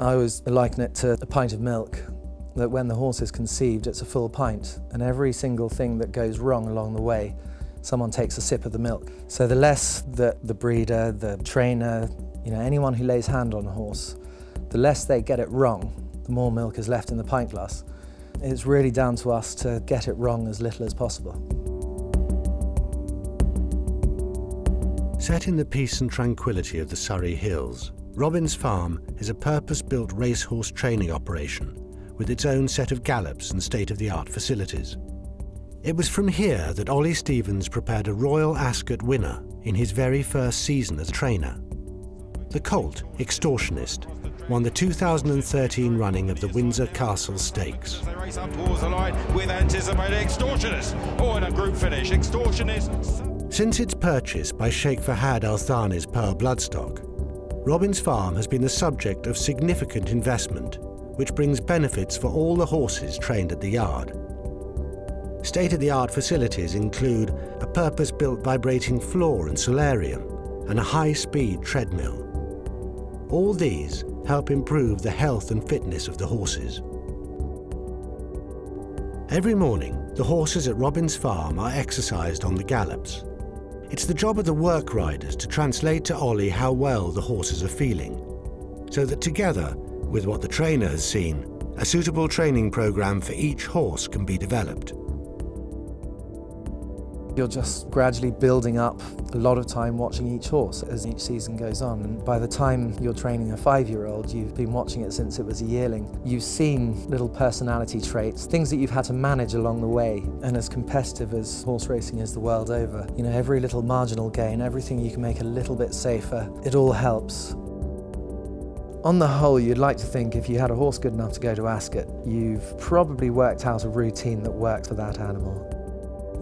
I always liken it to a pint of milk, that when the horse is conceived, it's a full pint, and every single thing that goes wrong along the way, someone takes a sip of the milk. So the less that the breeder, the trainer, anyone who lays hand on a horse, the less they get it wrong, the more milk is left in the pint glass. It's really down to us to get it wrong as little as possible. Set in the peace and tranquility of the Surrey Hills, Robins Farm is a purpose-built racehorse training operation with its own set of gallops and state-of-the-art facilities. It was from here that Olly Stevens prepared a Royal Ascot winner in his very first season as trainer. The colt, Extortionist, won the 2013 running of the Windsor Castle Stakes. They race up towards the line with anticipated Extortionist. In a group finish, Extortionist. Since its purchase by Sheikh Fahad Al Thani's Pearl Bloodstock, Robins Farm has been the subject of significant investment, which brings benefits for all the horses trained at the yard. State-of-the-art facilities include a purpose-built vibrating floor and solarium and a high-speed treadmill. All these help improve the health and fitness of the horses. Every morning, the horses at Robins Farm are exercised on the gallops. It's the job of the work riders to translate to Olly how well the horses are feeling, so that together, with what the trainer has seen, a suitable training program for each horse can be developed. You're just gradually building up a lot of time watching each horse as each season goes on. And by the time you're training a 5-year-old, you've been watching it since it was a yearling. You've seen little personality traits, things that you've had to manage along the way. And as competitive as horse racing is the world over, every little marginal gain, everything you can make a little bit safer, it all helps. On the whole, you'd like to think if you had a horse good enough to go to Ascot, you've probably worked out a routine that works for that animal.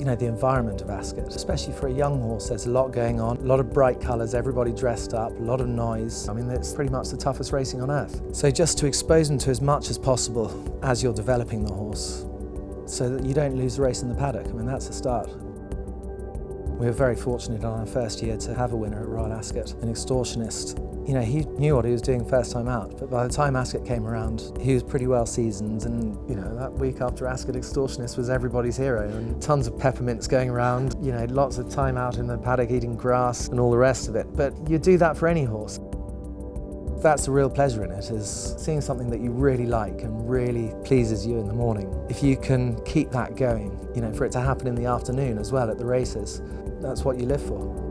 The environment of Ascot, especially for a young horse, there's a lot going on, a lot of bright colours, everybody dressed up, a lot of noise. It's pretty much the toughest racing on earth. So just to expose them to as much as possible as you're developing the horse, so that you don't lose the race in the paddock. That's a start. We were very fortunate on our first year to have a winner at Royal Ascot, an Extortionist. He knew what he was doing first time out, but by the time Ascot came around, he was pretty well seasoned, and that week after Ascot, Extortionist was everybody's hero, and tons of peppermints going around, lots of time out in the paddock eating grass and all the rest of it. But you do that for any horse. That's the real pleasure in it, is seeing something that you really like and really pleases you in the morning. If you can keep that going, for it to happen in the afternoon as well at the races, that's what you live for.